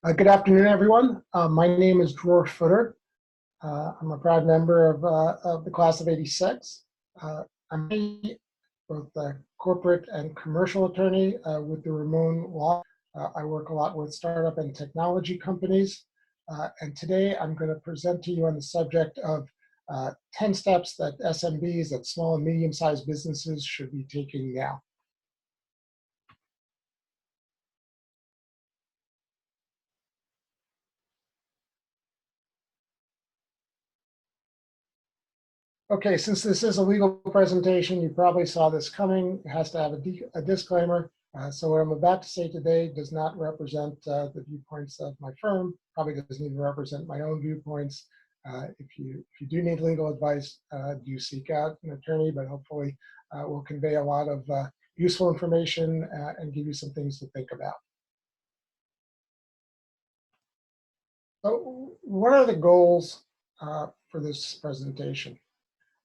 Good afternoon, everyone. My name is Dror Futter. I'm a proud member of the class of '86. I'm both a corporate and commercial attorney with the Ramon Law. I work a lot with startup and technology companies. And today I'm going to present to you on the subject of 10 steps that SMBs, that small and medium-sized businesses, should be taking now. Okay, since this is a legal presentation, you probably saw this coming. It has to have a disclaimer. So what I'm about to say today does not represent the viewpoints of my firm, probably doesn't even represent my own viewpoints. If you do need legal advice, do seek out an attorney, but hopefully we'll convey a lot of useful information and give you some things to think about. So what are the goals for this presentation?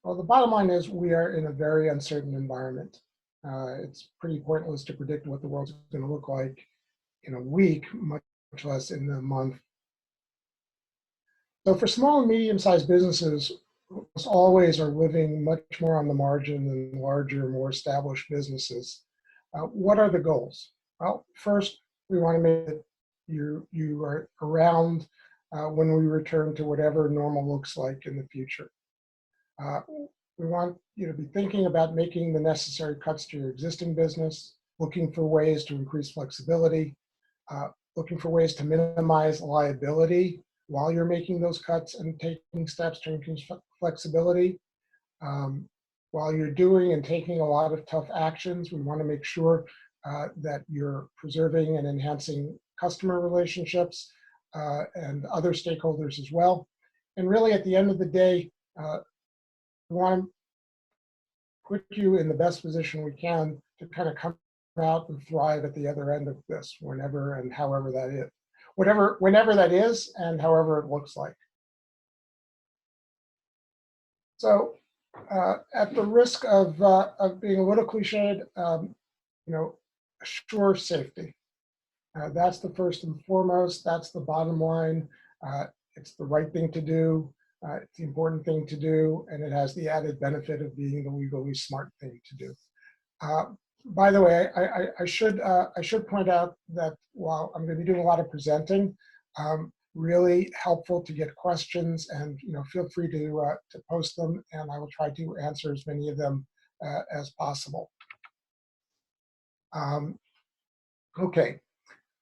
Well, the bottom line is we are in a very uncertain environment. It's pretty pointless to predict what the world's going to look like in a week, much less in a month. So for small and medium-sized businesses, almost always are living much more on the margin than larger, more established businesses. What are the goals? Well, first, we want to make it you are around when we return to whatever normal looks like in the future. We want you to be thinking about making the necessary cuts to your existing business, looking for ways to increase flexibility, looking for ways to minimize liability while you're making those cuts and taking steps to increase flexibility. While you're doing and taking a lot of tough actions, we want to make sure that you're preserving and enhancing customer relationships and other stakeholders as well. And really, at the end of the day, we want to put you in the best position we can to kind of come out and thrive at the other end of this, whenever and however that is. Whenever that is and however it looks like. So at the risk of being a little cliched, assure safety. That's the first and foremost. That's the bottom line. It's the right thing to do. It's the important thing to do, and it has the added benefit of being the legally smart thing to do. By the way, I should point out that while I'm going to be doing a lot of presenting, really helpful to get questions, and feel free to post them, and I will try to answer as many of them as possible. Okay,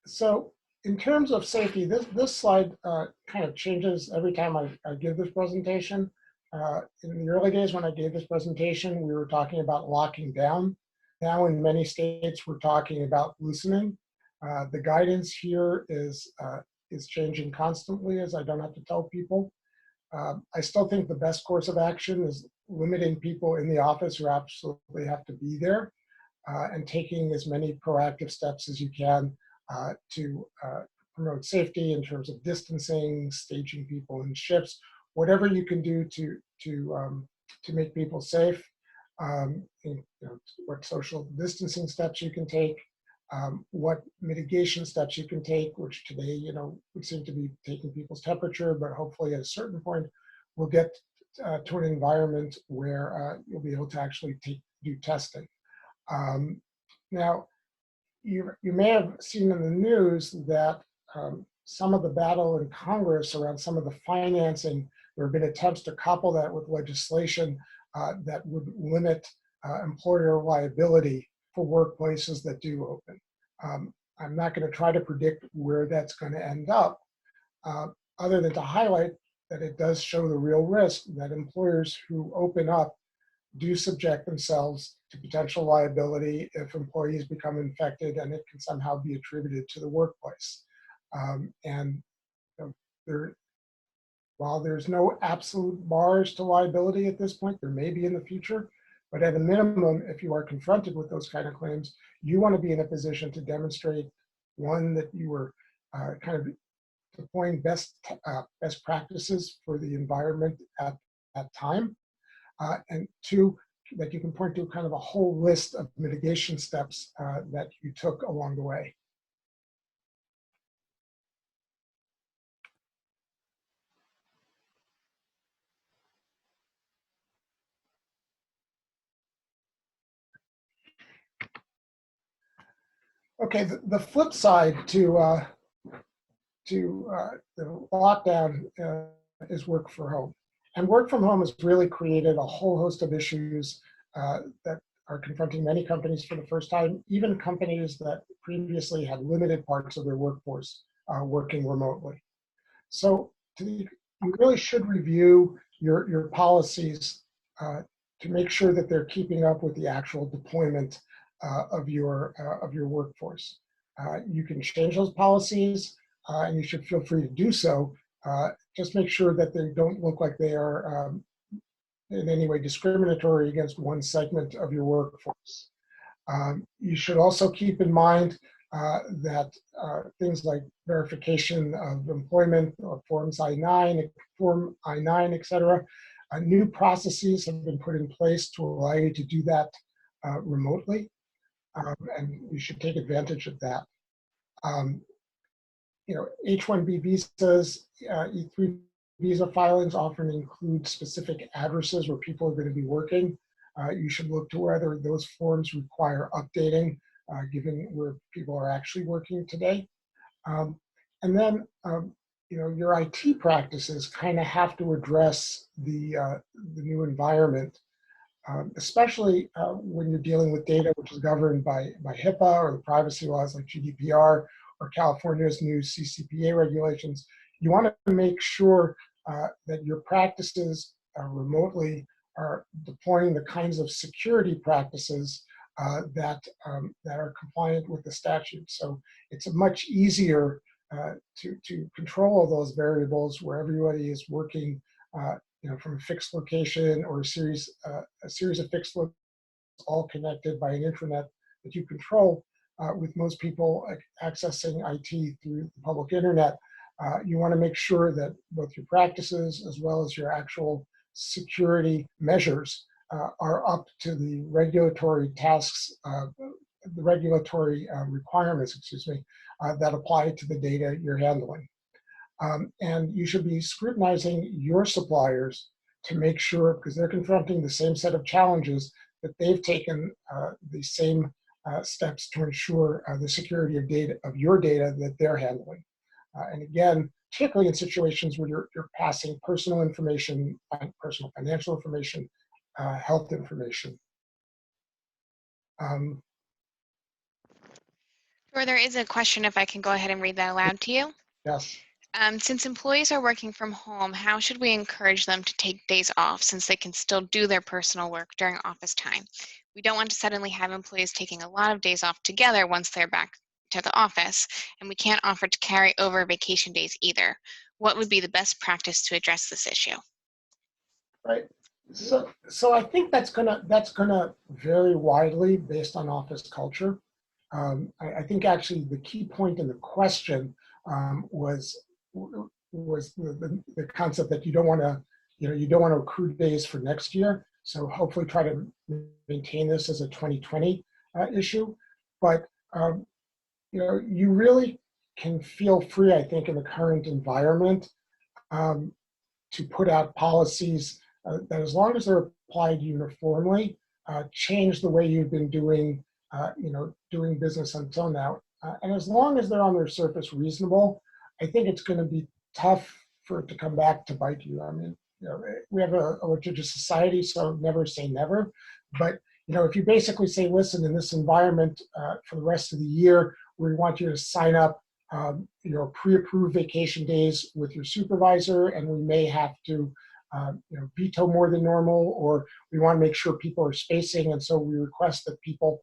so in terms of safety, this slide kind of changes every time I give this presentation. In the early days when I gave this presentation, we were talking about locking down. Now in many states, we're talking about loosening. The guidance here is changing constantly, as I don't have to tell people. I still think the best course of action is limiting people in the office who absolutely have to be there and taking as many proactive steps as you can to promote safety in terms of distancing, staging people in shifts, whatever you can do to make people safe. What social distancing steps you can take, what mitigation steps you can take, which today would seem to be taking people's temperature, but hopefully at a certain point we'll get to an environment where you'll be able to actually do testing. Now, you may have seen in the news that some of the battle in Congress around some of the financing, there have been attempts to couple that with legislation that would limit employer liability for workplaces that do open. I'm not going to try to predict where that's going to end up, other than to highlight that it does show the real risk that employers who open up do subject themselves to potential liability if employees become infected and it can somehow be attributed to the workplace. While there's no absolute bars to liability at this point, there may be in the future, but at a minimum, if you are confronted with those kind of claims, you want to be in a position to demonstrate, one, that you were kind of deploying best practices for the environment at that time, and two, that you can point to kind of a whole list of mitigation steps that you took along the way. Okay, the flip side to the lockdown is work from home. And work from home has really created a whole host of issues that are confronting many companies for the first time, even companies that previously had limited parts of their workforce working remotely. So you really should review your policies to make sure that they're keeping up with the actual deployment of your workforce. You can change those policies, and you should feel free to do so. Just make sure that they don't look like they are in any way discriminatory against one segment of your workforce. You should also keep in mind that things like verification of employment, or Forms I-9, Form I-9, et cetera, new processes have been put in place to allow you to do that remotely, and you should take advantage of that. Um, H-1B visas, E-3 visa filings often include specific addresses where people are going to be working. You should look to whether those forms require updating, given where people are actually working today. And then, your IT practices kind of have to address the new environment, especially when you're dealing with data which is governed by HIPAA or the privacy laws like GDPR or California's new CCPA regulations. You want to make sure that your practices remotely are deploying the kinds of security practices that are compliant with the statute. So it's much easier to control all those variables where everybody is working from a fixed location or a series of fixed locations all connected by an intranet that you control, with most people accessing IT through the public internet. You want to make sure that both your practices as well as your actual security measures are up to the regulatory tasks, the regulatory requirements, that apply to the data you're handling. And you should be scrutinizing your suppliers to make sure, because they're confronting the same set of challenges, that they've taken the same steps to ensure the security of your data that they're handling. And again, particularly in situations where you're passing personal information, personal financial information, health information. Or there is a question, if I can go ahead and read that aloud to you. Yes. Since employees are working from home, how should we encourage them to take days off since they can still do their personal work during office time? We don't want to suddenly have employees taking a lot of days off together once they're back to the office, and we can't offer to carry over vacation days either. What would be the best practice to address this issue? Right. So I think that's gonna vary widely based on office culture. I think actually the key point in the question was the concept that you don't want to accrue days for next year. So hopefully try to maintain this as a 2020 issue. But you really can feel free, I think, in the current environment to put out policies that, as long as they're applied uniformly, change the way you've been doing doing business until now. And as long as they're on their surface reasonable, I think it's going to be tough for it to come back to bite you. I mean, we have a litigious society, so never say never. But if you basically say, listen, in this environment for the rest of the year, we want you to sign up, pre-approved vacation days with your supervisor, and we may have to veto more than normal, or we want to make sure people are spacing, and so we request that people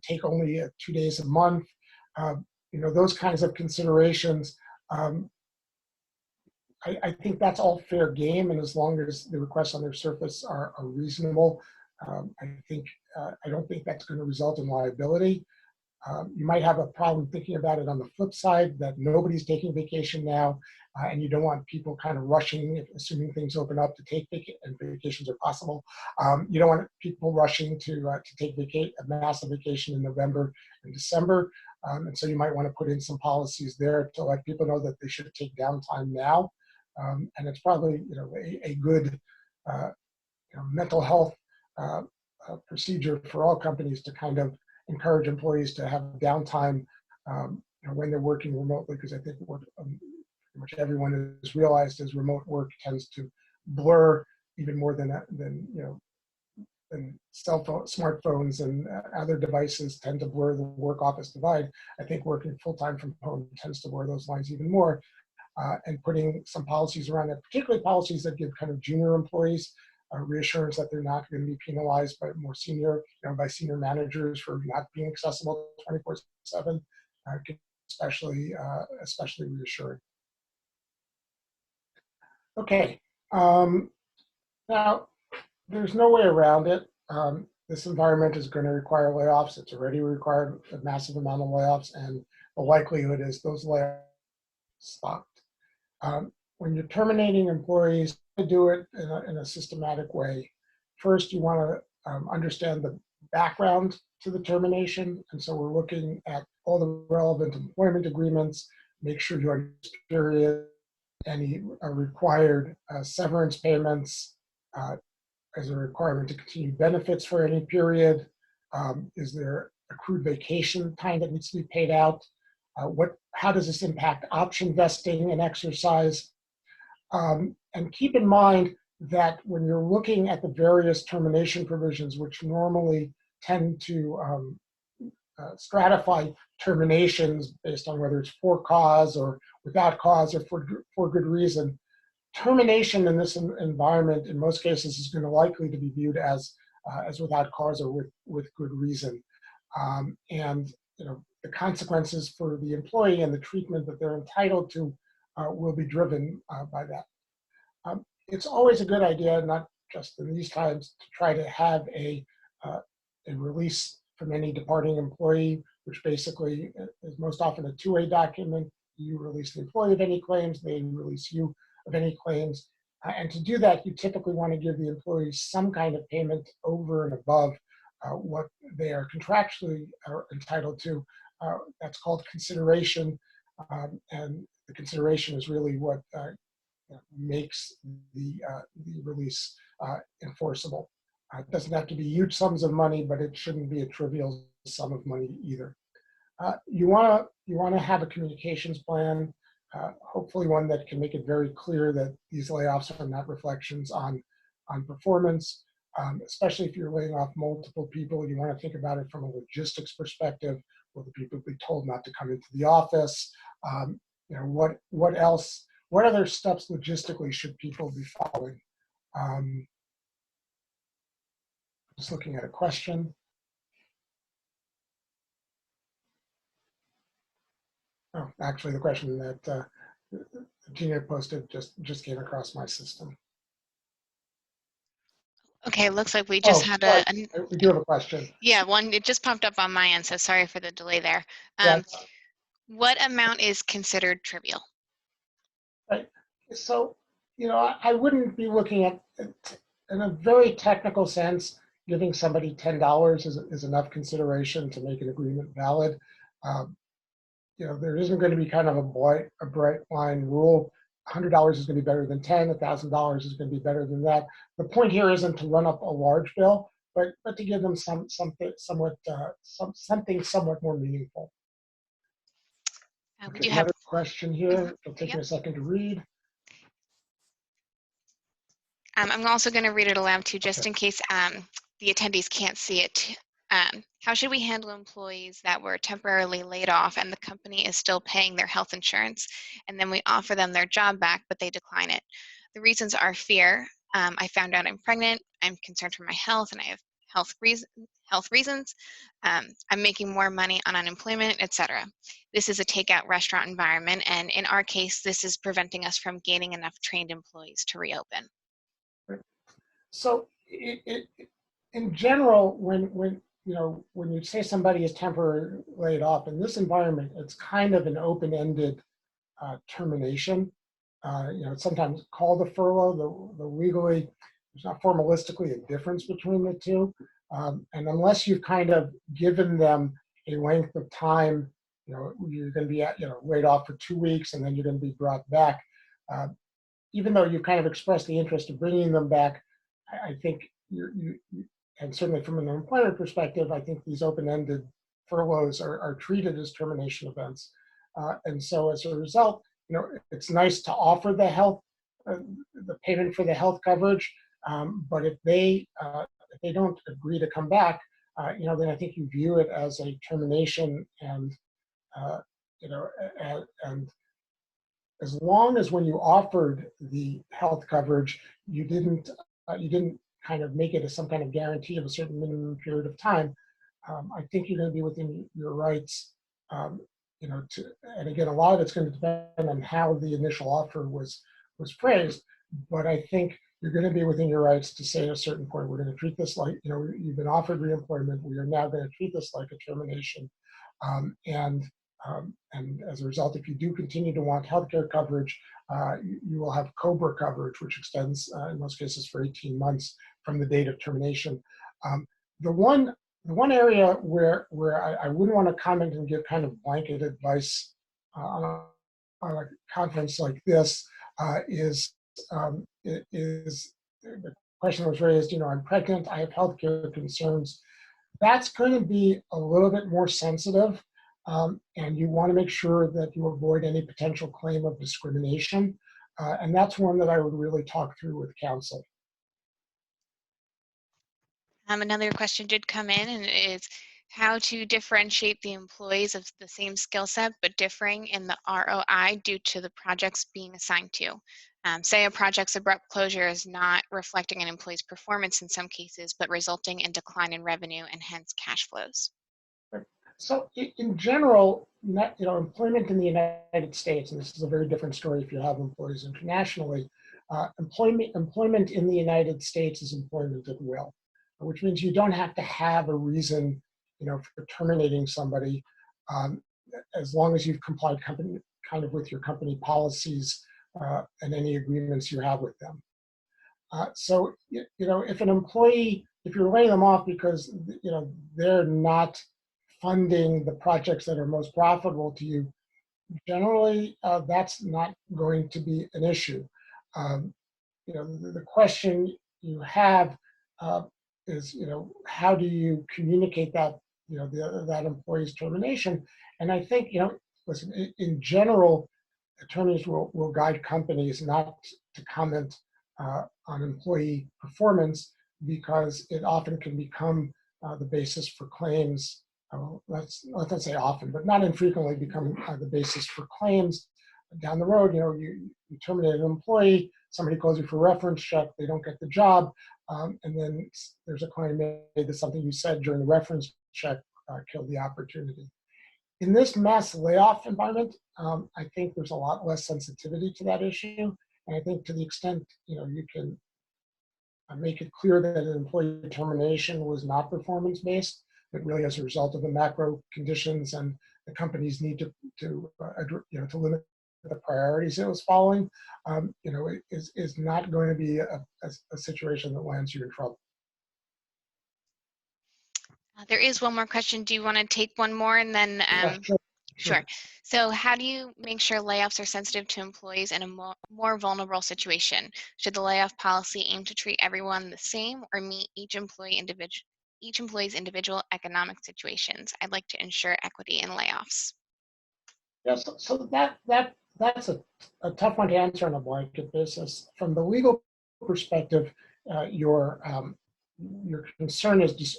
take only 2 days a month. Those kinds of considerations. I think that's all fair game, and as long as the requests on their surface are reasonable, I don't think that's going to result in liability. You might have a problem thinking about it on the flip side, that nobody's taking vacation now, and you don't want people kind of rushing, assuming things open up, to take and vacations are possible. You don't want people rushing to take a massive vacation in November and December, and so you might want to put in some policies there to let people know that they should take downtime now, and it's probably a good mental health procedure for all companies to kind of encourage employees to have downtime when they're working remotely, because I think what pretty much everyone has realized is remote work tends to blur even more than cell phone, smartphones and other devices tend to blur the work office divide. I think working full-time from home tends to blur those lines even more. And putting some policies around it, particularly policies that give kind of junior employees reassurance that they're not going to be penalized by more senior, by senior managers for not being accessible 24/7, especially reassuring. Okay, now there's no way around it. This environment is going to require layoffs. It's already required a massive amount of layoffs, and the likelihood is those layoffs stopped. When you're terminating employees, you do it in a systematic way. First, you want to understand the background to the termination. And so we're looking at all the relevant employment agreements, make sure you understand any required severance payments, as a requirement to continue benefits for any period. Is there accrued vacation time that needs to be paid out? How does this impact option vesting and exercise? And keep in mind that when you're looking at the various termination provisions, which normally tend to stratify terminations based on whether it's for cause or without cause or for good reason, termination in this environment, in most cases, is going to likely to be viewed as without cause or with good reason. And the consequences for the employee and the treatment that they're entitled to will be driven by that. It's always a good idea, not just in these times, to try to have a release from any departing employee, which basically is most often a two-way document. You release the employee of any claims, they release you of any claims. And to do that, you typically want to give the employees some kind of payment over and above what they are contractually entitled to. That's called consideration. And the consideration is really what makes the release enforceable. It doesn't have to be huge sums of money, but it shouldn't be a trivial sum of money either. You want to have a communications plan, hopefully one that can make it very clear that these layoffs are not reflections on performance. Especially if you're laying off multiple people, you want to think about it from a logistics perspective. Will the people be told not to come into the office? What else? What other steps logistically should people be following? Just looking at a question. Oh, actually, the question that Gina posted just came across my system. Okay, it looks like we just had we do have a question. Yeah, one, it just popped up on my end, so sorry for the delay there. What amount is considered trivial? Right. So, I wouldn't be looking at it in a very technical sense. Giving somebody $10 is enough consideration to make an agreement valid. There isn't going to be kind of a bright line rule. $100 is going to be better than $10. $1,000 is going to be better than that. The point here isn't to run up a large bill, but to give them something somewhat more meaningful. We do another have question here. It'll take me a second to read. I'm also going to read it aloud too, just in case the attendees can't see it. How should we handle employees that were temporarily laid off and the company is still paying their health insurance, and then we offer them their job back, but they decline it? The reasons are fear. I found out I'm pregnant. I'm concerned for my health, and I have health reasons. I'm making more money on unemployment, etc. This is a takeout restaurant environment, and in our case, this is preventing us from gaining enough trained employees to reopen. So, in general, when you say somebody is temporarily laid off in this environment, it's kind of an open-ended termination. It's sometimes called a furlough. The legally, there's not formalistically a difference between the two. And unless you've kind of given them a length of time, you're going to be laid off for 2 weeks and then you're going to be brought back. Even though you've kind of expressed the interest of bringing them back, I think and certainly from an employment perspective, I think these open-ended furloughs are treated as termination events. And so as a result, it's nice to offer the payment for the health coverage, but if they don't agree to come back, then I think you view it as a termination, and uh, you know, and as long as when you offered the health coverage, you didn't kind of make it as some kind of guarantee of a certain minimum period of time, I think you're going to be within your rights. Um, and again, a lot of it's going to depend on how the initial offer was phrased, but I think you're going to be within your rights to say at a certain point, we're going to treat this like, you've been offered reemployment, we are now going to treat this like a termination. And as a result, if you do continue to want healthcare coverage, you will have COBRA coverage, which extends in most cases for 18 months from the date of termination. Um, the one area where I wouldn't want to comment and give kind of blanket advice on a conference like this is the question was raised, I'm pregnant, I have healthcare concerns. That's going to be a little bit more sensitive, and you want to make sure that you avoid any potential claim of discrimination. And that's one that I would really talk through with counsel. Another question did come in, and it is how to differentiate the employees of the same skill set but differing in the ROI due to the projects being assigned to. Say a project's abrupt closure is not reflecting an employee's performance in some cases, but resulting in decline in revenue and hence cash flows. So in general, employment in the United States, and this is a very different story if you have employees internationally, employment in the United States is employment at will, which means you don't have to have a reason, for terminating somebody, as long as you've complied kind of with your company policies and any agreements you have with them. So, if an employee, if you're laying them off because, they're not funding the projects that are most profitable to you, generally that's not going to be an issue. The question you have is, how do you communicate that, that employee's termination? And I think, listen, in general, attorneys will guide companies not to comment on employee performance because it often can become the basis for claims. Let's not say often, but not infrequently become the basis for claims down the road. You terminate an employee, somebody calls you for a reference check, they don't get the job, and then there's a claim made that something you said during the reference check killed the opportunity. In this mass layoff environment, I think there's a lot less sensitivity to that issue, and I think to the extent you can make it clear that an employee termination was not performance-based, but really as a result of the macro conditions and the company's need to limit the priorities it was following, is not going to be a situation that lands you in trouble. There is one more question. Do you want to take one more and then? Yeah, sure. Sure. So how do you make sure layoffs are sensitive to employees in a more vulnerable situation? Should the layoff policy aim to treat everyone the same or meet each employee's individual economic situations? I'd like to ensure equity in layoffs. Yeah, so that's a tough one to answer on a blanket basis. From the legal perspective, your concern is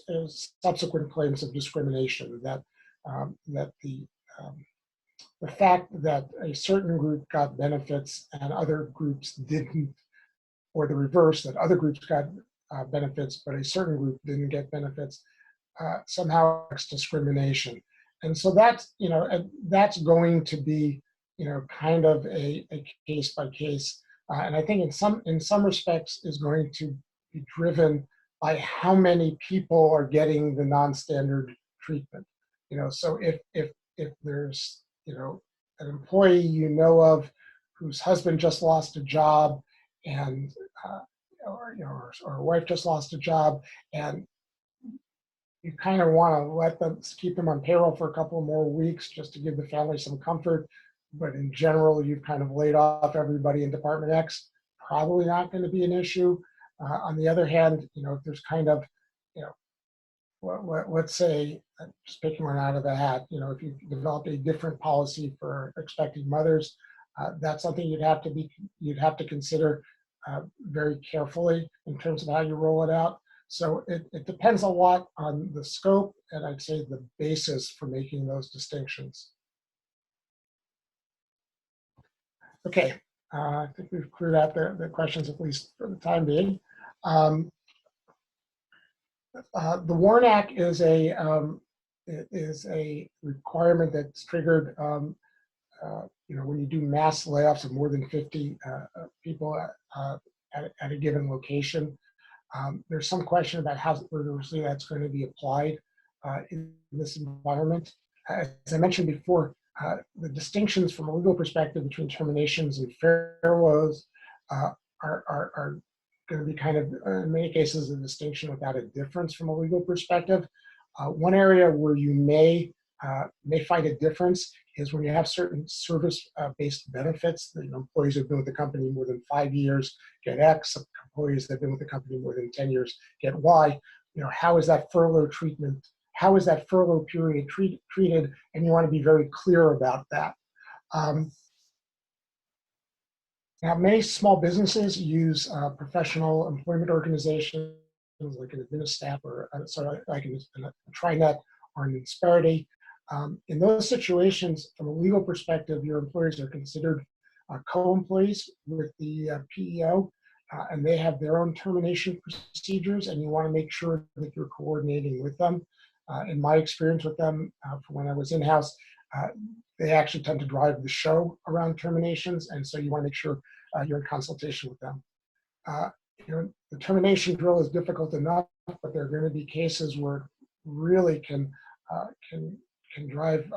subsequent claims of discrimination, that the fact that a certain group got benefits and other groups didn't, or the reverse, that other groups got benefits but a certain group didn't get benefits, somehow it's discrimination. And so that's going to be kind of a case by case, and I think in some respects is going to be driven by how many people are getting the non-standard treatment. So if there's an employee of whose husband just lost a job, and or a wife just lost a job, and you kind of want to keep them on payroll for a couple more weeks just to give the family some comfort, but in general you've kind of laid off everybody in Department X, probably not going to be an issue. On the other hand, if there's kind of let's say, just picking one out of the hat, if you developed a different policy for expecting mothers, that's something you'd have to consider very carefully in terms of how you roll it out. So it depends a lot on the scope and I'd say the basis for making those distinctions. Okay, I think we've cleared out the questions, at least for the time being. The WARN Act is a requirement that's triggered when you do mass layoffs of more than 50 people at a given location. There's some question about how rigorously that's going to be applied in this environment. As I mentioned before, the distinctions from a legal perspective between terminations and furloughs are going to be kind of, in many cases, a distinction without a difference from a legal perspective. One area where you may find a difference is when you have certain service-based benefits. The employees who've been with the company more than 5 years get X. Employees that have been with the company more than 10 years get Y. How is that furlough treatment? How is that furlough period treated? And you want to be very clear about that. Now, many small businesses use professional employment organizations like an Administap or like a Trinet or an Insperity. In those situations, from a legal perspective, your employees are considered co-employees with the PEO, and they have their own termination procedures, and you want to make sure that you're coordinating with them. In my experience with them, from when I was in-house, they actually tend to drive the show around terminations, and so you want to make sure you're in consultation with them. The termination drill is difficult enough, but there are going to be cases where it really can drive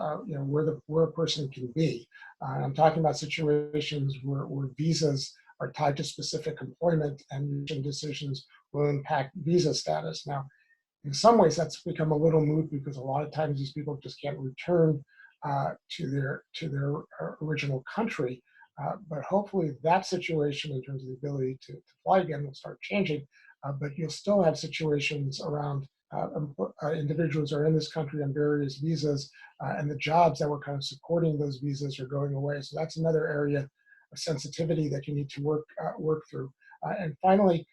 where a person can be. I'm talking about situations where visas are tied to specific employment and decisions will impact visa status. Now, in some ways, that's become a little moot because a lot of times these people just can't return to their original country. But hopefully that situation in terms of the ability to fly again will start changing. But you'll still have situations around individuals are in this country on various visas, and the jobs that were kind of supporting those visas are going away. So that's another area of sensitivity that you need to work through. And finally,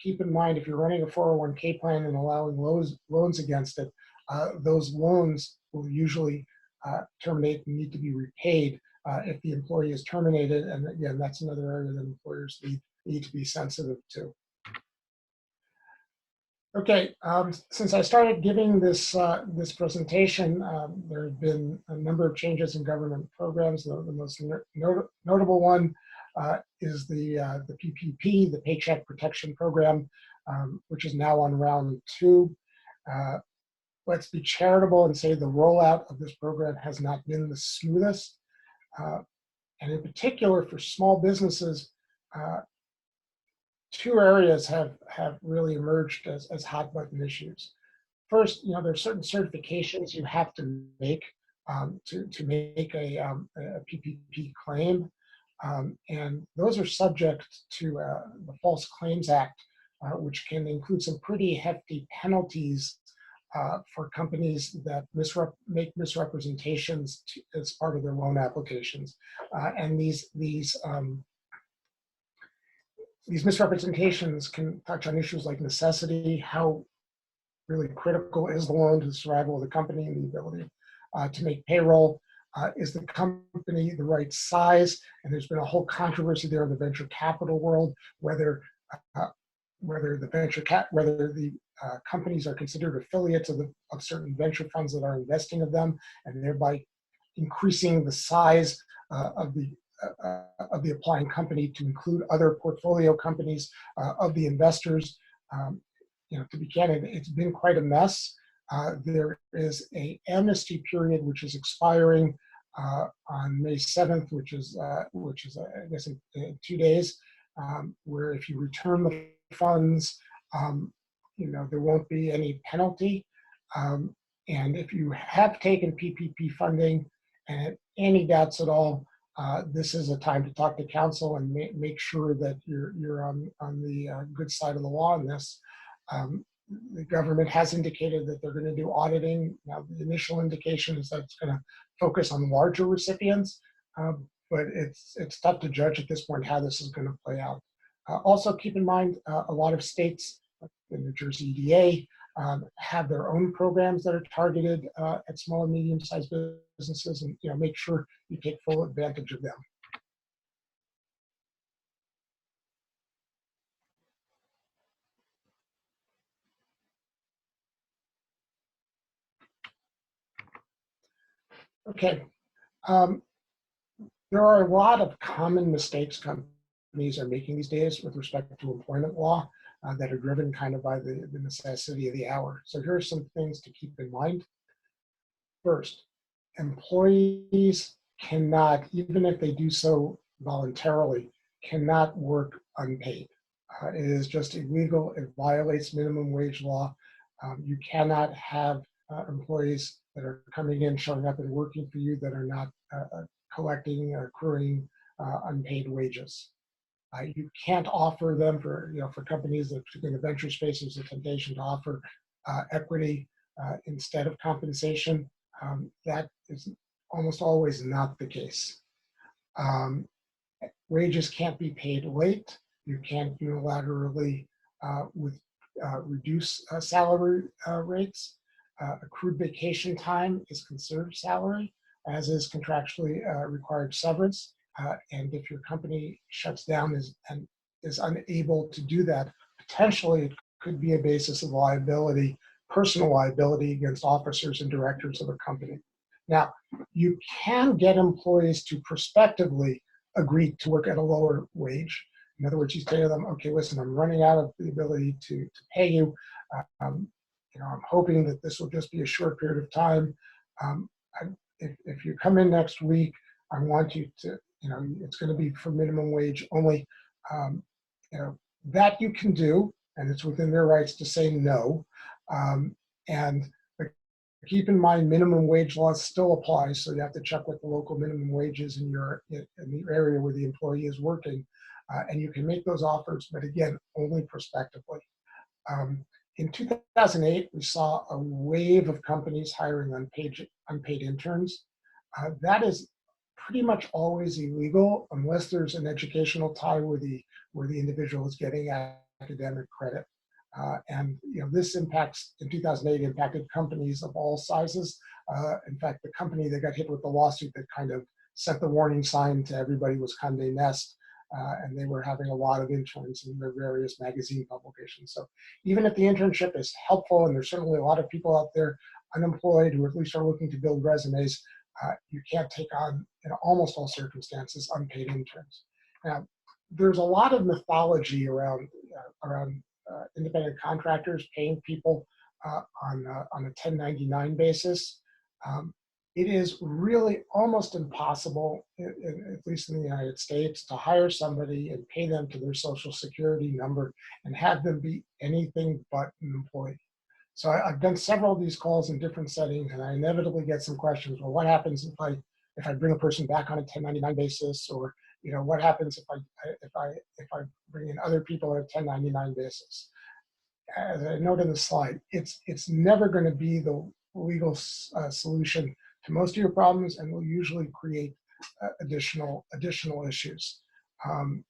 keep in mind if you're running a 401k plan and allowing loans against it, those loans will usually terminate and need to be repaid if the employee is terminated. And again, that's another area that employers need to be sensitive to. Okay, since I started giving this presentation, there have been a number of changes in government programs. The most notable one is the PPP, the Paycheck Protection Program, which is now on round 2. Let's be charitable and say the rollout of this program has not been the smoothest. And in particular for small businesses, 2 areas have really emerged as hot button issues. First, there are certain certifications you have to make to make a PPP claim. And those are subject to the False Claims Act, which can include some pretty hefty penalties for companies that make misrepresentations as part of their loan applications. And these misrepresentations can touch on issues like necessity, how really critical is the loan to the survival of the company and the ability to make payroll. Is the company the right size? And there's been a whole controversy there in the venture capital world, whether the companies are considered affiliates of certain venture funds that are investing of them, and thereby increasing the size of the applying company to include other portfolio companies of the investors. To be candid, it's been quite a mess. There is an amnesty period which is expiring on May 7th, which is I guess in 2 days, where if you return the funds, there won't be any penalty. And if you have taken PPP funding and any doubts at all, this is a time to talk to counsel and make sure that you're on the good side of the law on this. the government has indicated that they're going to do auditing. Now, the initial indication is that it's going to focus on larger recipients, but it's tough to judge at this point how this is going to play out. Also, keep in mind a lot of states, like the New Jersey EDA, have their own programs that are targeted at small and medium-sized businesses, and make sure you take full advantage of them. Okay. There are a lot of common mistakes companies are making these days with respect to employment law that are driven kind of by the necessity of the hour. So here are some things to keep in mind. First, employees cannot, even if they do so voluntarily, cannot work unpaid. It is just illegal. It violates minimum wage law. You cannot have employees that are coming in, showing up and working for you that are not collecting or accruing unpaid wages. You can't offer them for companies that, particularly in the venture space, there's a temptation to offer equity instead of compensation. That is almost always not the case. Wages can't be paid late. You can't unilaterally reduce salary rates. Accrued vacation time is considered salary, as is contractually required severance. And if your company shuts down and is unable to do that, potentially it could be a basis of liability, personal liability against officers and directors of a company. Now, you can get employees to prospectively agree to work at a lower wage. In other words, you say to them, okay, listen, I'm running out of the ability to pay you. I'm hoping that this will just be a short period of time. If you come in next week, I want you to, it's going to be for minimum wage only. That you can do, and it's within their rights to say no. And keep in mind, minimum wage law still applies, so you have to check what the local minimum wage is in the area where the employee is working, and you can make those offers, but again, only prospectively. In 2008, we saw a wave of companies hiring unpaid interns. That is pretty much always illegal unless there's an educational tie where the individual is getting academic credit. And this impacts, in 2008, impacted companies of all sizes. In fact, the company that got hit with the lawsuit that kind of sent the warning sign to everybody was Condé Nast, and they were having a lot of interns in their various magazine publications. So even if the internship is helpful, and there's certainly a lot of people out there unemployed who at least are looking to build resumes, you can't take on, in almost all circumstances, unpaid interns. Now, there's a lot of mythology around independent contractors paying people on a 1099 basis. It is really almost impossible, at least in the United States, to hire somebody and pay them to their social security number and have them be anything but an employee. So I've done several of these calls in different settings, and I inevitably get some questions. Well, what happens if I bring a person back on a 1099 basis, or what happens if I bring in other people on a 1099 basis? As I note in the slide, it's never going to be the legal solution to most of your problems, and will usually create additional issues.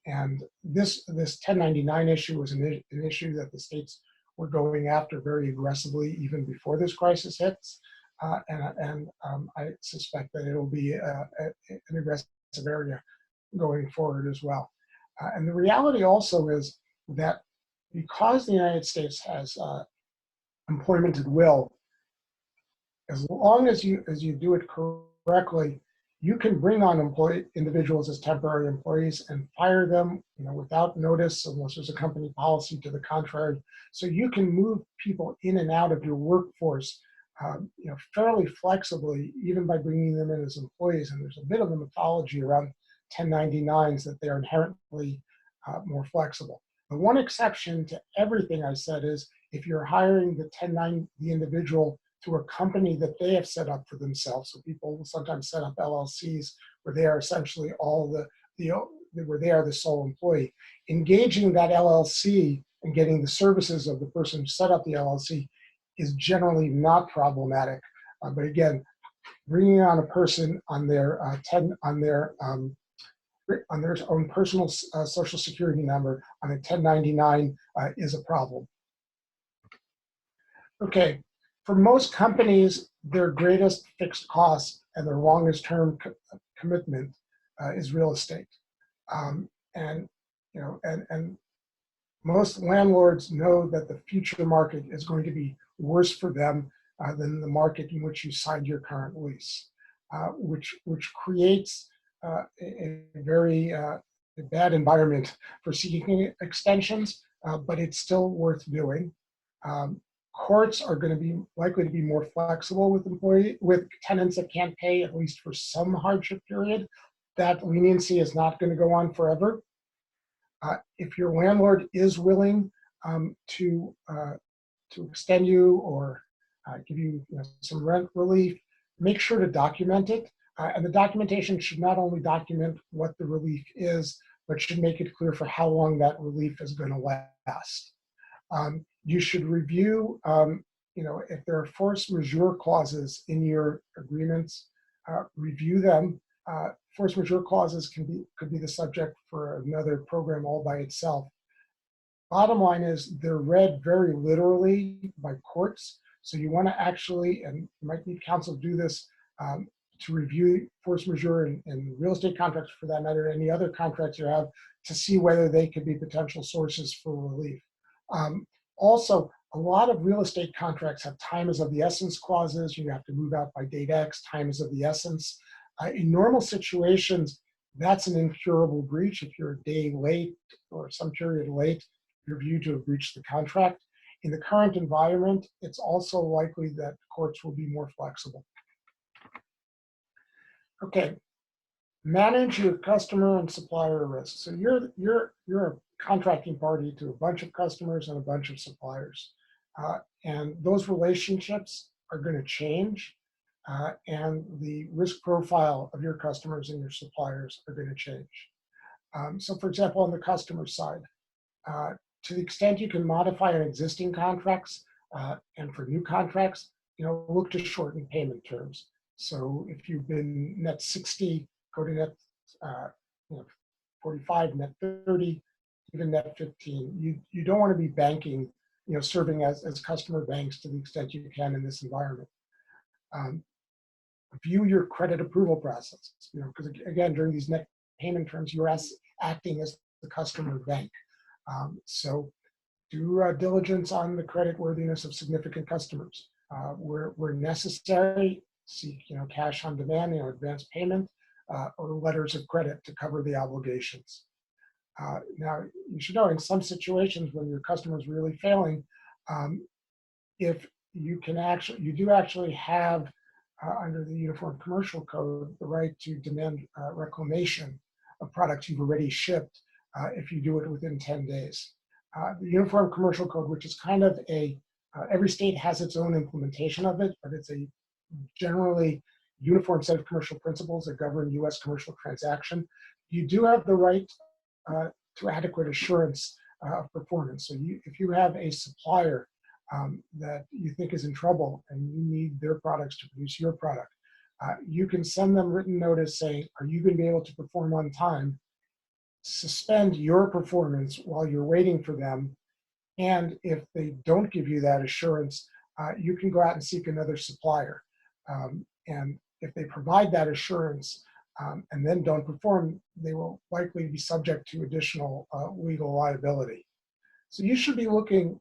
And this 1099 issue was an issue that the states were going after very aggressively even before this crisis hits, and I suspect that it will be an aggressive area going forward as well. And the reality also is that because the United States has employment at will, as long as you do it correctly, you can bring on individuals as temporary employees and fire them, without notice, unless there's a company policy to the contrary. So you can move people in and out of your workforce, fairly flexibly, even by bringing them in as employees. And there's a bit of a mythology around 1099s that they are inherently more flexible. The one exception to everything I said is if you're hiring the individual through a company that they have set up for themselves. So people will sometimes set up LLCs where they are essentially where they are the sole employee. Engaging that LLC and getting the services of the person who set up the LLC is generally not problematic. But again, bringing on a person on their on their own personal social security number on a 1099 is a problem. Okay, for most companies, their greatest fixed cost and their longest term commitment is real estate. And you know, and most landlords know that the future market is going to be worse for them than the market in which you signed your current lease, which creates a very bad environment for seeking extensions, but it's still worth doing. Courts are going to be likely to be more flexible with tenants that can't pay, at least for some hardship period. That leniency is not going to go on forever. If your landlord is willing to extend you or give you, some rent relief, make sure to document it. And the documentation should not only document what the relief is, but should make it clear for how long that relief is going to last. You should review, if there are force majeure clauses in your agreements, review them. Force majeure clauses could be the subject for another program all by itself. Bottom line is they're read very literally by courts. So you want to actually, and you might need counsel to do this, to review force majeure in real estate contracts for that matter, any other contracts you have, to see whether they could be potential sources for relief. Also, a lot of real estate contracts have time is of the essence clauses. You have to move out by date X, time is of the essence. In normal situations, that's an incurable breach. If you're a day late or some period late, you're viewed to have breached the contract. In the current environment, it's also likely that courts will be more flexible. Okay, manage your customer and supplier risk. So you're a contracting party to a bunch of customers and a bunch of suppliers. And those relationships are going to change. And the risk profile of your customers and your suppliers are going to change. So for example, on the customer side, to the extent you can modify on existing contracts and for new contracts, look to shorten payment terms. So if you've been net 60, go to net 45, net 30, even net 15. You don't want to be banking, serving as customer banks to the extent you can in this environment. View your credit approval process, because again, during these net payment terms, you're acting as the customer bank. So do diligence on the credit worthiness of significant customers. Where necessary, seek cash on demand, advance payment, or letters of credit to cover the obligations. Now, you should know in some situations when your customer is really failing, if you do actually have under the Uniform Commercial Code the right to demand reclamation of products you've already shipped if you do it within 10 days. The Uniform Commercial Code, which is kind of every state has its own implementation of it, but it's a generally uniform set of commercial principles that govern U.S. commercial transaction. You do have the right to adequate assurance of performance. So if you have a supplier that you think is in trouble and you need their products to produce your product, you can send them written notice saying, are you going to be able to perform on time? Suspend your performance while you're waiting for them. And if they don't give you that assurance, you can go out and seek another supplier. And if they provide that assurance and then don't perform, they will likely be subject to additional legal liability. So you should be looking,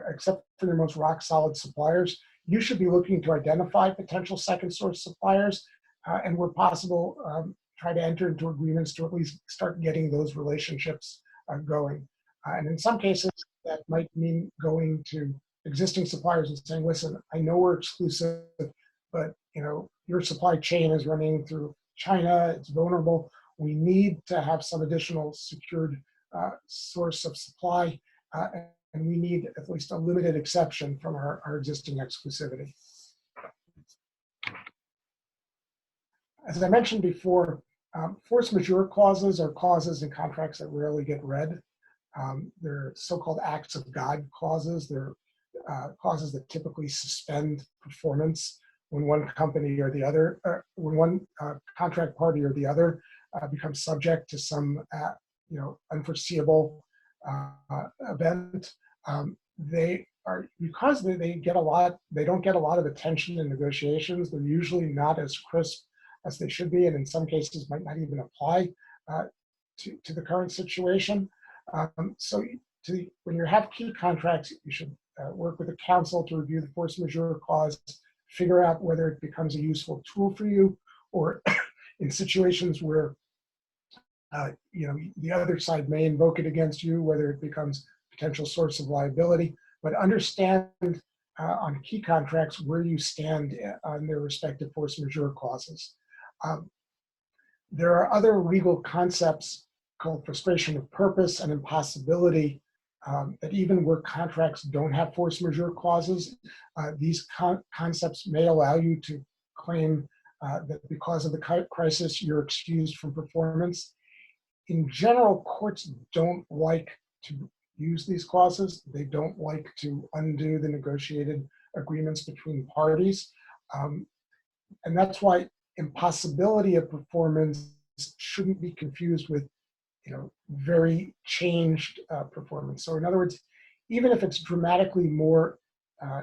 except for your most rock solid suppliers, you should be looking to identify potential second source suppliers and where possible, try to enter into agreements to at least start getting those relationships going. And in some cases, that might mean going to existing suppliers and saying, listen, I know we're exclusive, but your supply chain is running through China, it's vulnerable. We need to have some additional secured source of supply, and we need at least a limited exception from our existing exclusivity. As I mentioned before, force majeure clauses are clauses in contracts that rarely get read. They're so-called acts of God clauses. They're clauses that typically suspend performance when one company or the other, when one contract party or the other becomes subject to some, unforeseeable event. They are, because they get a lot, they don't get a lot of attention in negotiations. They're usually not as crisp as they should be, and in some cases might not even apply to the current situation. So when you have key contracts, you should work with a counsel to review the force majeure clause, figure out whether it becomes a useful tool for you, or in situations where the other side may invoke it against you, whether it becomes a potential source of liability. But understand on key contracts where you stand on their respective force majeure clauses. There are other legal concepts called frustration of purpose and impossibility that even where contracts don't have force majeure clauses, these concepts may allow you to claim that because of the crisis, you're excused from performance. In general, courts don't like to use these clauses. They don't like to undo the negotiated agreements between parties. And that's why impossibility of performance shouldn't be confused with very changed performance. So in other words, even if it's dramatically more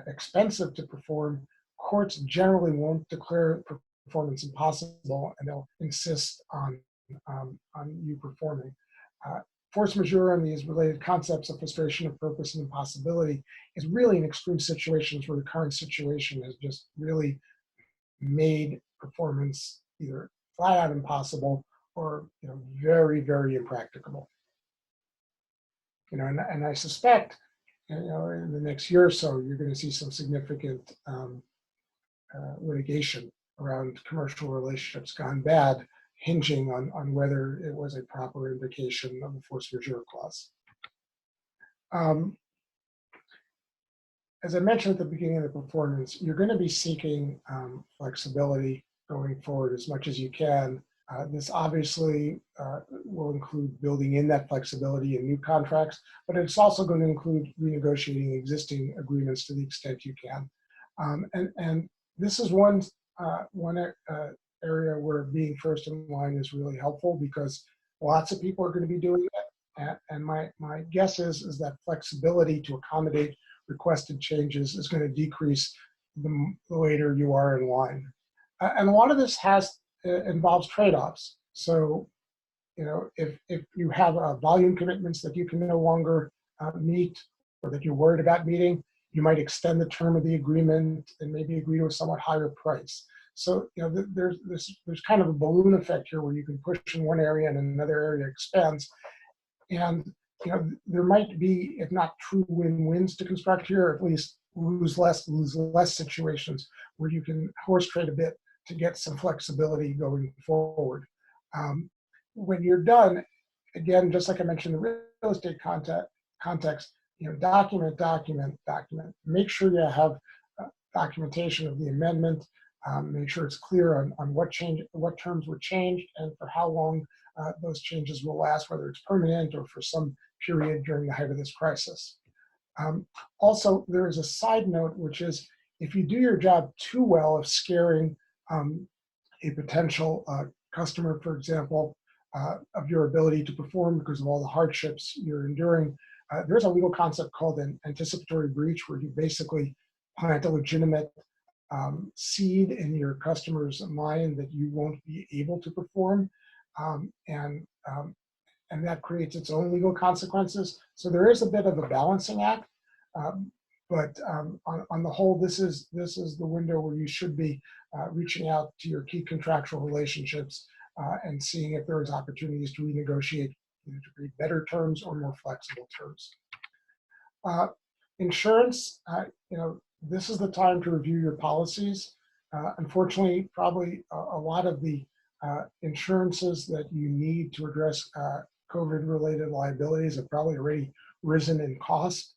expensive to perform, courts generally won't declare performance impossible, and they'll insist on you performing. Force majeure and these related concepts of frustration of purpose and impossibility is really in extreme situations where the current situation has just really made performance either flat out impossible or very, very impracticable. And I suspect in the next year or so you're going to see some significant litigation around commercial relationships gone bad, hinging on whether it was a proper invocation of the force majeure clause. As I mentioned at the beginning of the performance, you're going to be seeking flexibility going forward as much as you can. This obviously will include building in that flexibility in new contracts, but it's also going to include renegotiating existing agreements to the extent you can. And this is one area where being first in line is really helpful, because lots of people are going to be doing it. And my guess is that flexibility to accommodate requested changes is going to decrease the later you are in line. And a lot of this involves trade-offs. So, if you have volume commitments that you can no longer meet, or that you're worried about meeting, you might extend the term of the agreement and maybe agree to a somewhat higher price. So, there's kind of a balloon effect here where you can push in one area and another area expands. And there might be, if not true win-wins to construct here, at least lose less situations where you can horse trade a bit to get some flexibility going forward. When you're done, again, just like I mentioned in the real estate context, document. Make sure you have documentation of the amendment. Make sure it's clear on what terms were changed and for how long those changes will last, whether it's permanent or for some period during the height of this crisis. Also, there is a side note, which is if you do your job too well of scaring a potential customer, for example, of your ability to perform because of all the hardships you're enduring, there's a legal concept called an anticipatory breach, where you basically plant a legitimate seed in your customer's mind that you won't be able to perform, and that creates its own legal consequences. So there is a bit of a balancing act, but on the whole, this is the window where you should be reaching out to your key contractual relationships and seeing if there is opportunities to renegotiate, to create better terms or more flexible terms. Insurance, this is the time to review your policies. Unfortunately, probably a lot of the insurances that you need to address COVID-related liabilities have probably already risen in cost.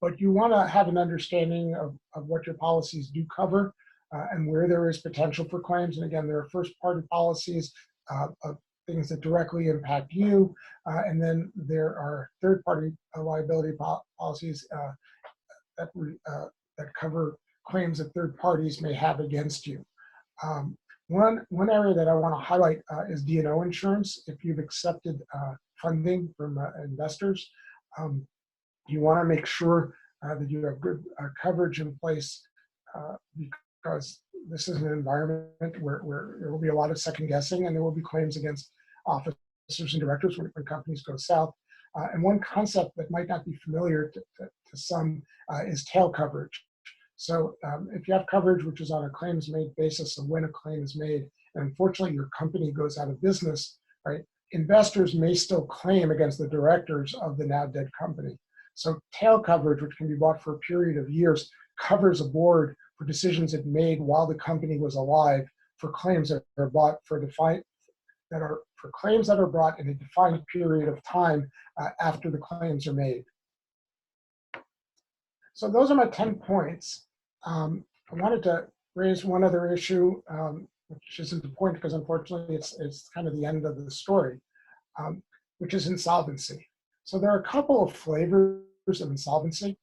But you want to have an understanding of what your policies do cover and where there is potential for claims. And again, there are first-party policies of things that directly impact you, and then there are third-party liability policies that cover claims that third parties may have against you. One area that I want to highlight is D&O insurance. If you've accepted funding from investors, you want to make sure that you have good coverage in place because this is an environment where there will be a lot of second guessing and there will be claims against officers and directors when companies go south. And one concept that might not be familiar to some is tail coverage. So if you have coverage which is on a claims made basis of when a claim is made, and unfortunately your company goes out of business, right? Investors may still claim against the directors of the now dead company. So tail coverage, which can be bought for a period of years, covers a board for decisions it made while the company was alive for claims that are bought for claims that are brought in a defined period of time after the claims are made. So those are my 10 points. I wanted to raise one other issue, which isn't a point because unfortunately it's kind of the end of the story, which is insolvency. So there are a couple of flavors of insolvency.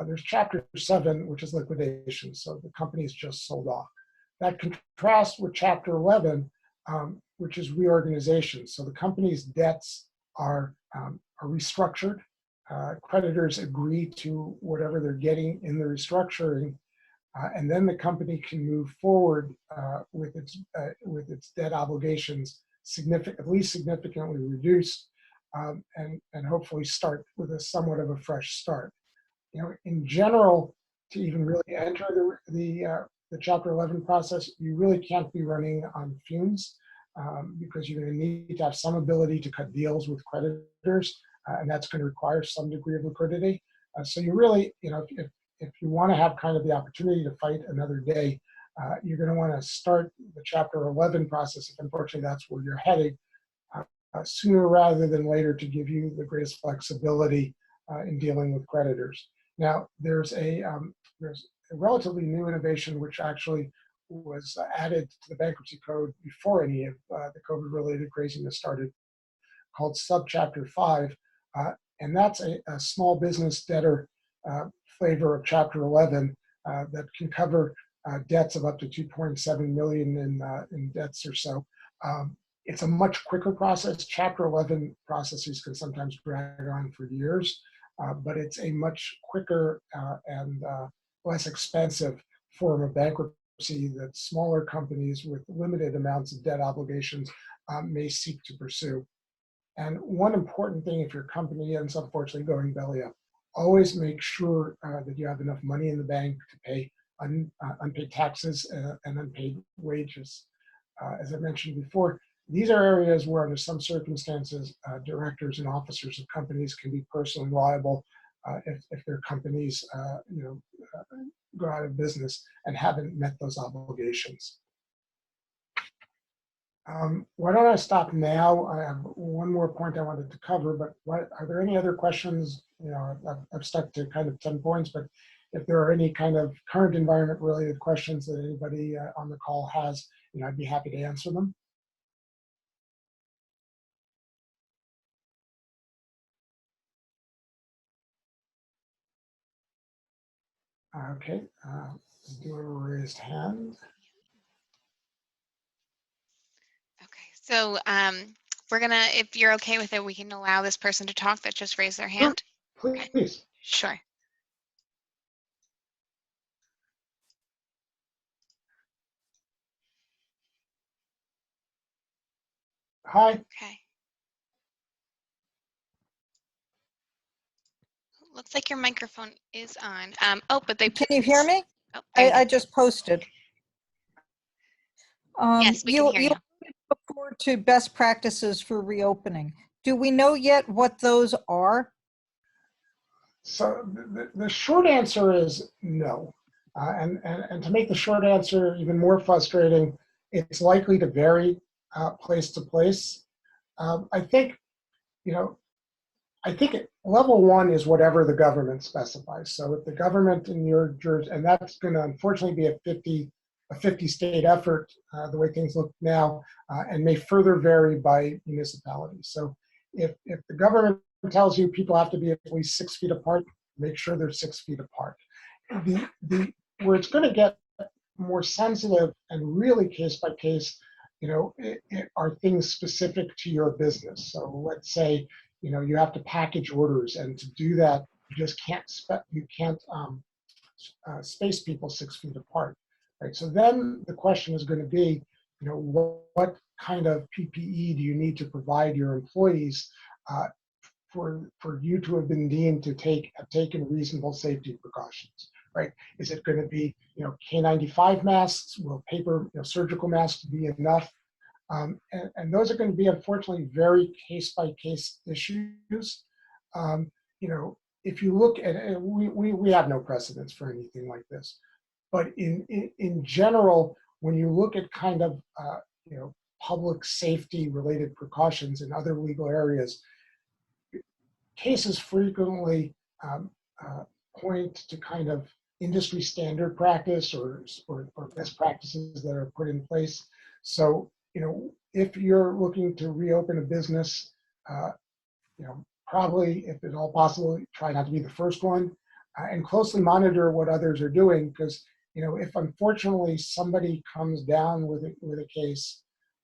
There's Chapter 7, which is liquidation. So the company is just sold off. That contrasts with Chapter 11, which is reorganization. So the company's debts are restructured. Creditors agree to whatever they're getting in the restructuring, and then the company can move forward with its debt obligations at least significantly reduced, and hopefully start with a somewhat of a fresh start. You know, in general, to even really enter the Chapter 11 process, you really can't be running on fumes because you're going to need to have some ability to cut deals with creditors. And that's going to require some degree of liquidity. So you really, you know, if you want to have kind of the opportunity to fight another day, you're going to want to start the Chapter 11 process, if unfortunately that's where you're headed, sooner rather than later to give you the greatest flexibility in dealing with creditors. Now, there's a relatively new innovation which actually was added to the bankruptcy code before any of the COVID-related craziness started, called Subchapter 5. And that's a small business debtor flavor of Chapter 11 that can cover debts of up to 2.7 million in debts or so. It's a much quicker process. Chapter 11 processes can sometimes drag on for years, but it's a much quicker and less expensive form of bankruptcy that smaller companies with limited amounts of debt obligations may seek to pursue. And one important thing, if your company ends up unfortunately going belly up, always make sure that you have enough money in the bank to pay unpaid taxes and unpaid wages. As I mentioned before, these are areas where under some circumstances, directors and officers of companies can be personally liable if their companies go out of business and haven't met those obligations. Why don't I stop now? I have one more point I wanted to cover, but are there any other questions? You know, I've stuck to kind of 10 points, but if there are any kind of current environment related questions that anybody on the call has, you know, I'd be happy to answer them. Okay, do a raised hand. Okay, so we're gonna, if you're okay with it, we can allow this person to talk that just raised their hand. Sure, please. Sure. Hi. Okay. Looks like your microphone is on. Oh, but they. Can you hear me? Oh, I just posted. yes, we can hear you. Look forward to best practices for reopening. Do we know yet what those are? So the short answer is no. And to make the short answer even more frustrating, it's likely to vary place to place. I think, you know, level one is whatever the government specifies. So if the government in your jurisdiction, and that's going to unfortunately be a 50 a 50-state effort, the way things look now, and may further vary by municipality. So if the government tells you people have to be at least 6 feet apart, make sure they're 6 feet apart. Where it's going to get more sensitive and really case by case, are things specific to your business. So let's say, you have to package orders, and to do that, you just can't space people 6 feet apart, right? So then the question is going to be, what kind of PPE do you need to provide your employees for you to have been deemed to have taken reasonable safety precautions, right? Is it going to be, K95 masks? Will paper, surgical masks be enough? And those are going to be, unfortunately, very case-by-case issues. If you look at, we have no precedents for anything like this. But in general, when you look at kind of, public safety-related precautions in other legal areas, cases frequently point to kind of industry standard practice or best practices that are put in place. So, if you're looking to reopen a business, probably, if at all possible, try not to be the first one, and closely monitor what others are doing. Because, if unfortunately somebody comes down with a case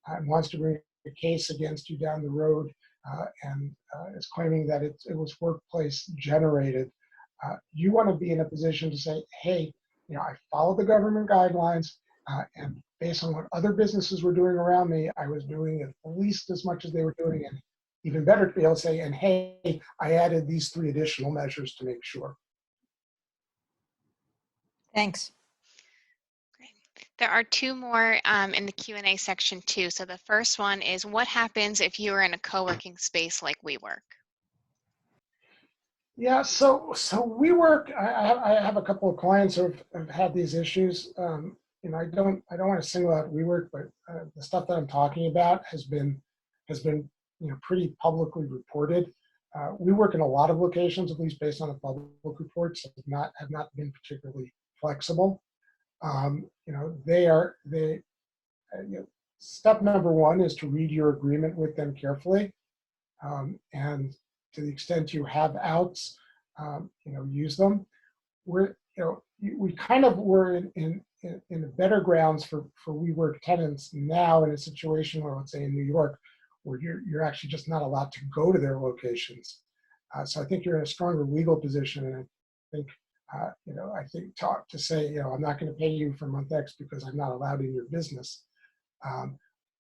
and wants to bring a case against you down the road, and is claiming that it was workplace generated, you want to be in a position to say, hey, I followed the government guidelines, and based on what other businesses were doing around me, I was doing at least as much as they were doing, and even better to be able to say, and hey, I added these 3 additional measures to make sure. Thanks. There are 2 more in the Q&A section too. So the first one is, what happens if you are in a co-working space like WeWork? Yeah, so WeWork, I have a couple of clients who have had these issues. I don't want to single out WeWork, but the stuff that I'm talking about has been pretty publicly reported. We work in a lot of locations, at least based on the public reports, have not been particularly flexible. Step number 1 is to read your agreement with them carefully, and to the extent you have outs, use them. We kind of were in the better grounds for WeWork tenants now in a situation where, let's say in New York, where you're actually just not allowed to go to their locations. So I think you're in a stronger legal position, and I think to say, I'm not going to pay you for month X because I'm not allowed in your business.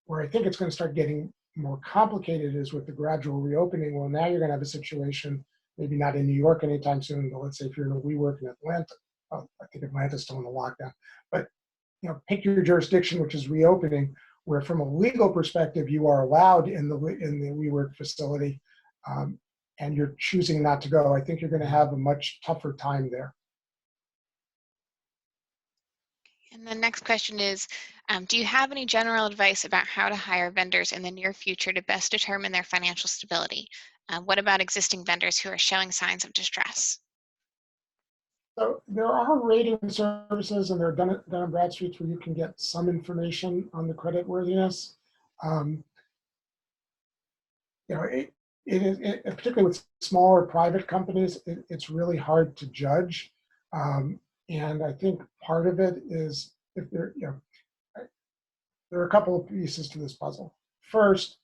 Where I think it's going to start getting more complicated is with the gradual reopening. Well, now you're going to have a situation, maybe not in New York anytime soon, but let's say if you're in a WeWork in Atlanta, I think Atlanta's still in the lockdown, but pick your jurisdiction, which is reopening, where from a legal perspective, you are allowed in the WeWork facility, and you're choosing not to go. I think you're going to have a much tougher time there. And the next question is, do you have any general advice about how to hire vendors in the near future to best determine their financial stability? What about existing vendors who are showing signs of distress? So there are rating services, and there are Dun & Bradstreets where you can get some information on the credit worthiness. It is particularly with smaller private companies, it's really hard to judge. And I think part of it is if there are a couple of pieces to this puzzle. First,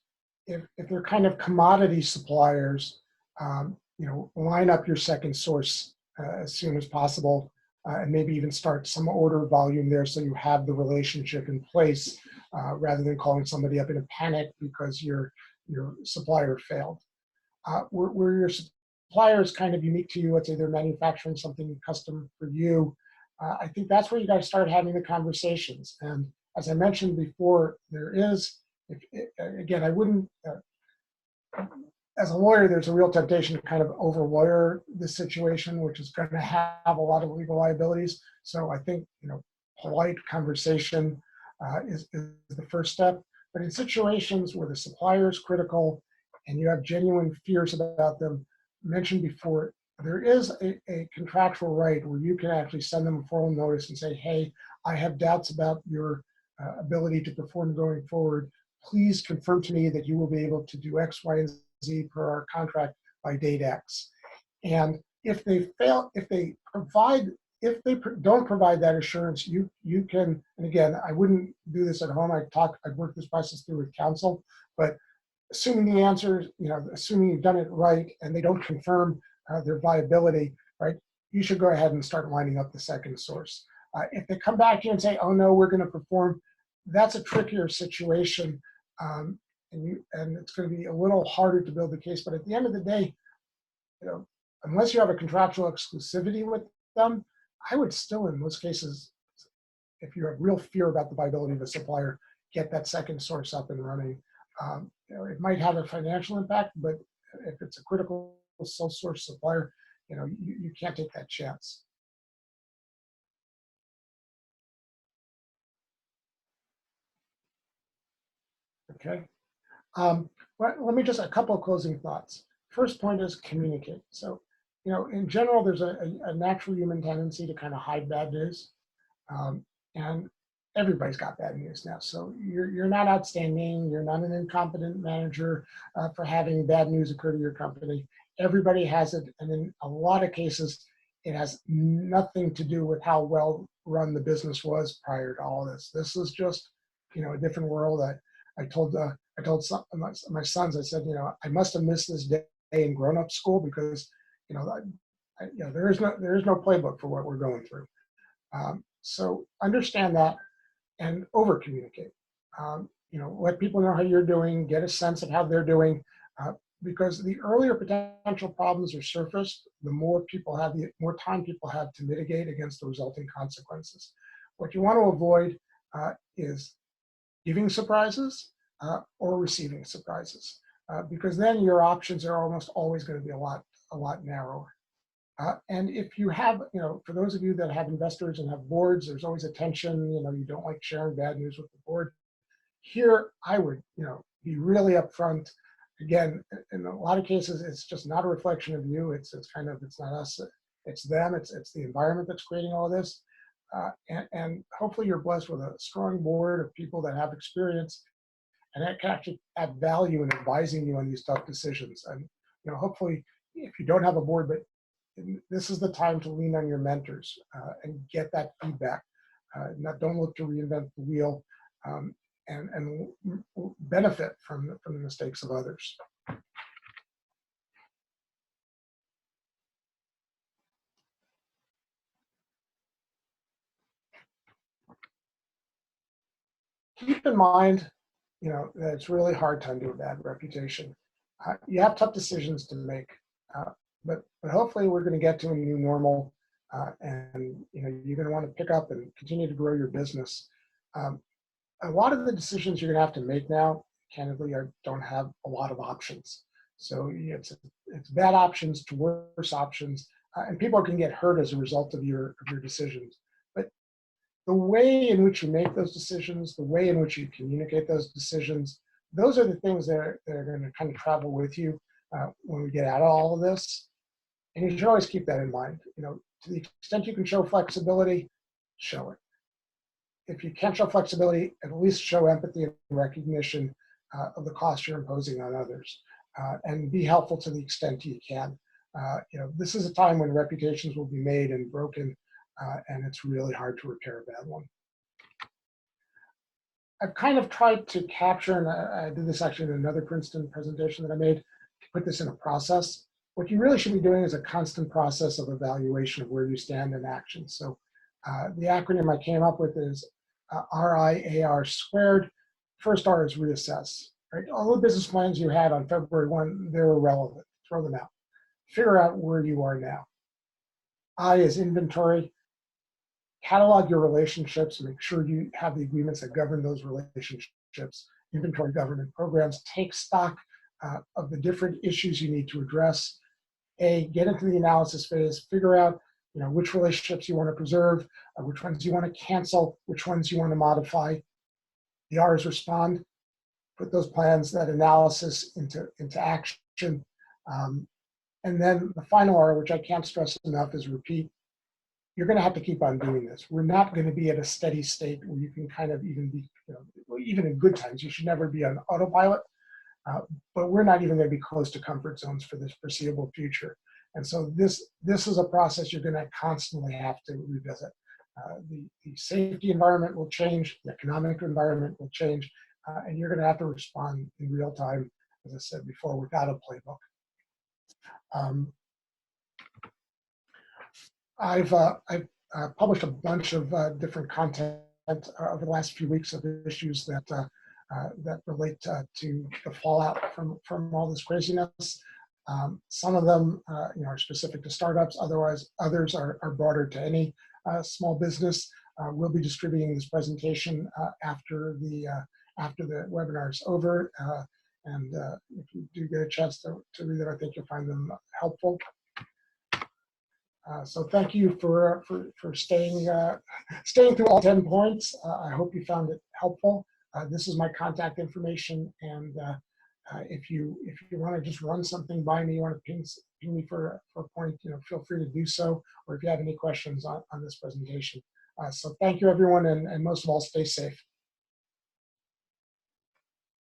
if they're kind of commodity suppliers, line up your second source as soon as possible, and maybe even start some order volume there so you have the relationship in place, rather than calling somebody up in a panic because your supplier failed. Where your supplier is kind of unique to you, let's say they're manufacturing something custom for you, I think that's where you got to start having the conversations. And as I mentioned before, there is, again, I wouldn't, as a lawyer, there's a real temptation to kind of over-lawyer this situation, which is going to have a lot of legal liabilities. So I think, polite conversation is the first step. But in situations where the supplier is critical and you have genuine fears about them, mentioned before, there is a contractual right where you can actually send them a formal notice and say, hey, I have doubts about your ability to perform going forward. Please confirm to me that you will be able to do X, Y, and Z per our contract by date X. And if they fail, if they don't provide that assurance, you can, and again, I wouldn't do this at home. I'd work this process through with counsel, but assuming the answer, assuming you've done it right and they don't confirm their viability, right, you should go ahead and start lining up the second source. If they come back to you and say, oh no, we're going to perform, that's a trickier situation. And it's going to be a little harder to build the case. But at the end of the day, unless you have a contractual exclusivity with them, I would still, in most cases, if you have real fear about the viability of a supplier, get that second source up and running. It might have a financial impact, but if it's a critical sole source supplier, you can't take that chance. Okay. Let me just, a couple of closing thoughts. First point is communicate. So, in general, there's a natural human tendency to kind of hide bad news. And everybody's got bad news now. So you're not outstanding. You're not an incompetent manager for having bad news occur to your company. Everybody has it. And in a lot of cases, it has nothing to do with how well run the business was prior to all this. This is just, a different world. I told my sons, I said, I must have missed this day in grown-up school because, there is no playbook for what we're going through. So understand that and over communicate. Let people know how you're doing, get a sense of how they're doing, because the earlier potential problems are surfaced, the more time people have to mitigate against the resulting consequences. What you want to avoid is giving surprises or receiving surprises, because then your options are almost always going to be a lot narrower. And if you have, for those of you that have investors and have boards, there's always a tension, you don't like sharing bad news with the board. Here, I would, be really upfront. Again, in a lot of cases, it's just not a reflection of you. It's not us, it's them, it's the environment that's creating all of this. And hopefully you're blessed with a strong board of people that have experience and that can actually add value in advising you on these tough decisions. And, hopefully if you don't have a board, but this is the time to lean on your mentors and get that feedback. Don't look to reinvent the wheel and benefit from the mistakes of others. Keep in mind, that it's really hard to undo a bad reputation. You have tough decisions to make, but hopefully we're going to get to a new normal, and you're going to want to pick up and continue to grow your business. A lot of the decisions you're going to have to make now, candidly, don't have a lot of options. So it's bad options to worse options, and people can get hurt as a result of your decisions. But the way in which you make those decisions, the way in which you communicate those decisions, those are the things that are going to kind of travel with you when we get out of all of this. And you should always keep that in mind. To the extent you can show flexibility, show it. If you can't show flexibility, at least show empathy and recognition of the cost you're imposing on others, and be helpful to the extent you can. This is a time when reputations will be made and broken, and it's really hard to repair a bad one. I've kind of tried to capture, and I did this actually in another Princeton presentation that I made, to put this in a process. What you really should be doing is a constant process of evaluation of where you stand in action. So the acronym I came up with is RIAR squared. First R is reassess. Right? All the business plans you had on February 1, they're irrelevant. Throw them out. Figure out where you are now. I is inventory. Catalog your relationships. Make sure you have the agreements that govern those relationships. Inventory governance programs. Take stock of the different issues you need to address. Get into the analysis phase. Figure out which relationships you want to preserve, which ones you want to cancel, which ones you want to modify. The R is respond. Put those plans, that analysis into action. And then the final R, which I can't stress enough, is repeat. You're going to have to keep on doing this. We're not going to be at a steady state where you can kind of even be, even in good times, you should never be on autopilot. But we're not even going to be close to comfort zones for this foreseeable future. And so this is a process you're going to constantly have to revisit. The safety environment will change, the economic environment will change, and you're going to have to respond in real time, as I said before, without a playbook. I've published a bunch of different content over the last few weeks of issues that relate to the fallout from all this craziness. Some of them are specific to startups. Others are broader to any small business. We'll be distributing this presentation after the webinar is over. And if you do get a chance to read it, I think you'll find them helpful. So thank you for staying through all 10 points. I hope you found it helpful. This is my contact information, and if you want to just run something by me, you want to ping me for a point, feel free to do so. Or if you have any questions on this presentation. So thank you, everyone, and most of all, stay safe.